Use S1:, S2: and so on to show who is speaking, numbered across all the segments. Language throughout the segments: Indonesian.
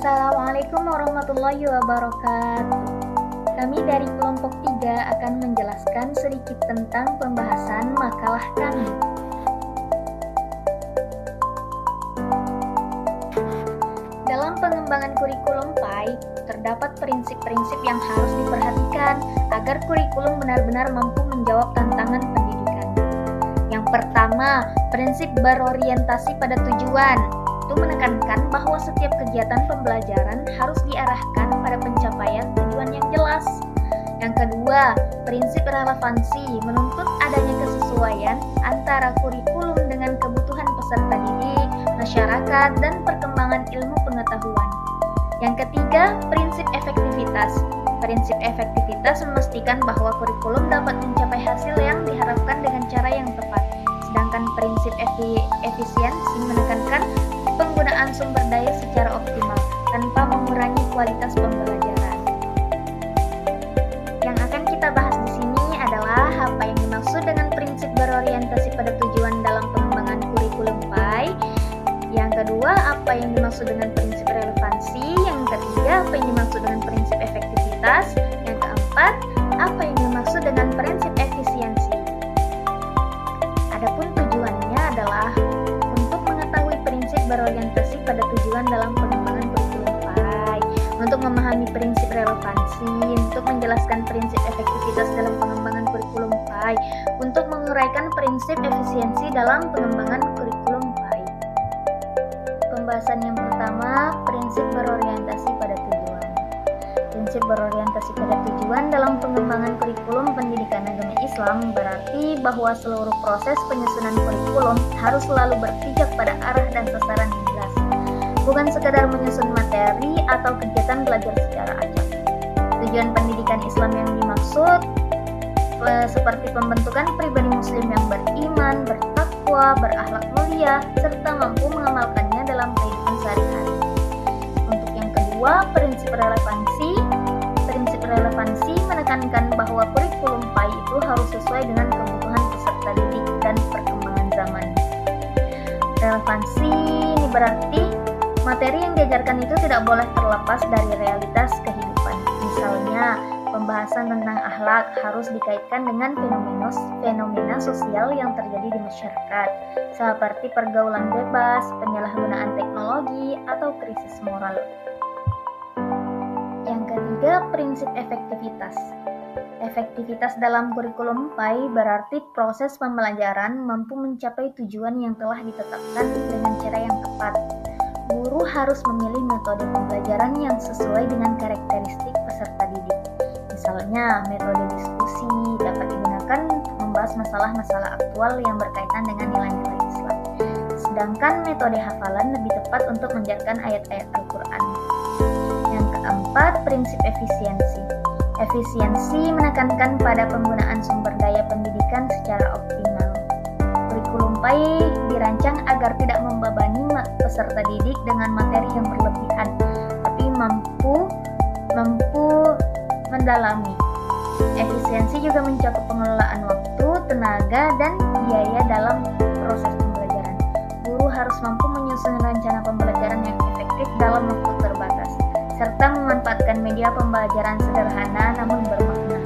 S1: Assalamualaikum warahmatullahi wabarakatuh. Kami dari kelompok 3 akan menjelaskan sedikit tentang pembahasan makalah kami. Dalam pengembangan kurikulum PAI, terdapat prinsip-prinsip yang harus diperhatikan agar kurikulum benar-benar mampu menjawab tantangan pendidikan. Yang pertama, prinsip berorientasi pada tujuan. Itu menekankan bahwa setiap kegiatan pembelajaran harus diarahkan pada pencapaian tujuan yang jelas. Yang kedua, prinsip relevansi menuntut adanya kesesuaian antara kurikulum dengan kebutuhan peserta didik, masyarakat, dan perkembangan ilmu pengetahuan. Yang ketiga, prinsip efektivitas. Prinsip efektivitas memastikan bahwa kurikulum dapat mencapai hasil yang diharapkan dengan cara yang tepat. Sedangkan prinsip efisiensi menekankan penggunaan sumber daya secara optimal tanpa mengurangi kualitas pembelajaran. Yang akan kita bahas di sini adalah apa yang dimaksud dengan prinsip berorientasi pada tujuan dalam pengembangan kurikulum PAI. Yang kedua, apa yang dimaksud dengan prinsip relevansi. Yang ketiga, apa yang dimaksud dengan prinsip efektivitas. Yang keempat, apa yang dimaksud dengan prinsip efisiensi. Adapun tujuannya adalah untuk mengetahui prinsip berorientasi pada tujuan dalam pengembangan kurikulum PAI, untuk memahami prinsip relevansi, untuk menjelaskan prinsip efektivitas dalam pengembangan kurikulum PAI, untuk menguraikan prinsip efisiensi dalam pengembangan kurikulum PAI. Pembahasan yang pertama, prinsip berorientasi pada tujuan. Prinsip berorientasi pada tujuan dalam pengembangan kurikulum pendidikan agama Islam berarti bahwa seluruh proses penyusunan kurikulum harus selalu berpijak pada arah dan sasaran yang jelas, bukan sekadar menyusun materi atau kegiatan belajar secara acak. Tujuan pendidikan Islam yang dimaksud seperti pembentukan pribadi muslim yang beriman, bertakwa, berakhlak mulia, serta mampu mengamalkannya dalam kehidupan sehari-hari. Untuk yang kedua, prinsip relevansi. Prinsip relevansi menekankan bahwa kurikulum PAI itu harus sesuai dengan kebutuhan peserta didik dan perkembangan zaman. Relevansi ini berarti materi yang diajarkan itu tidak boleh terlepas dari realitas kehidupan. Misalnya, pembahasan tentang akhlak harus dikaitkan dengan fenomena sosial yang terjadi di masyarakat, seperti pergaulan bebas, penyalahgunaan teknologi, atau krisis moral. Yang ketiga, prinsip efektivitas. Efektivitas dalam kurikulum PAI berarti proses pembelajaran mampu mencapai tujuan yang telah ditetapkan dengan cara yang tepat. Guru harus memilih metode pembelajaran yang sesuai dengan karakteristik peserta didik. Misalnya, metode diskusi dapat digunakan untuk membahas masalah-masalah aktual yang berkaitan dengan nilai-nilai Islam. Sedangkan metode hafalan lebih tepat untuk mengajarkan ayat-ayat Al-Quran. Yang keempat, prinsip efisiensi. Efisiensi menekankan pada penggunaan sumber daya pendidikan secara optimal. Kurikulum PAI dirancang agar tidak membebani peserta didik dengan materi yang berlebihan, tapi mampu mendalami. Efisiensi juga mencakup pengelolaan waktu, tenaga, dan biaya dalam proses pembelajaran. Guru harus mampu menyusun rencana pembelajaran yang efektif dalam waktu terbatas, serta memanfaatkan media pembelajaran sederhana namun bermakna.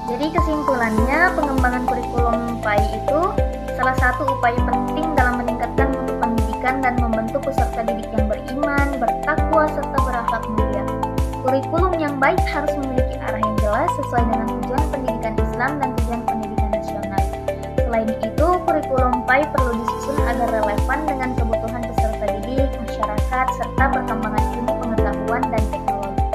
S1: Jadi kesimpulannya, pengembangan kurikulum PAI itu salah satu upaya penting dalam meningkatkan mutu pendidikan dan membentuk peserta didik yang beriman, bertakwa, serta berakhlak mulia. Kurikulum yang baik harus memiliki arah yang jelas sesuai dengan tujuan pendidikan Islam dan tujuan pendidikan nasional. Selain itu, kurikulum PAI perlu disusun agar relevan dengan kebutuhan peserta didik, masyarakat, serta perkembangan ilmu pengetahuan dan teknologi.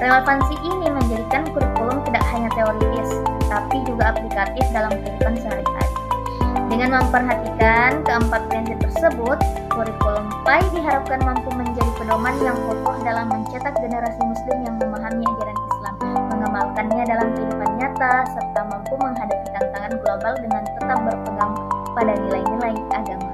S1: Relevansi ini menjadikan kurikulum tidak hanya teoritis, tapi juga aplikatif dalam kehidupan sehari-hari. Dengan memperhatikan keempat prinsip tersebut, kurikulum PAI diharapkan mampu menjadi pedoman yang kokoh dalam mencetak generasi muslim yang memahami ajaran Islam, mengamalkannya dalam kehidupan nyata, serta mampu menghadapi tantangan global dengan tetap berpegang pada nilai-nilai agama.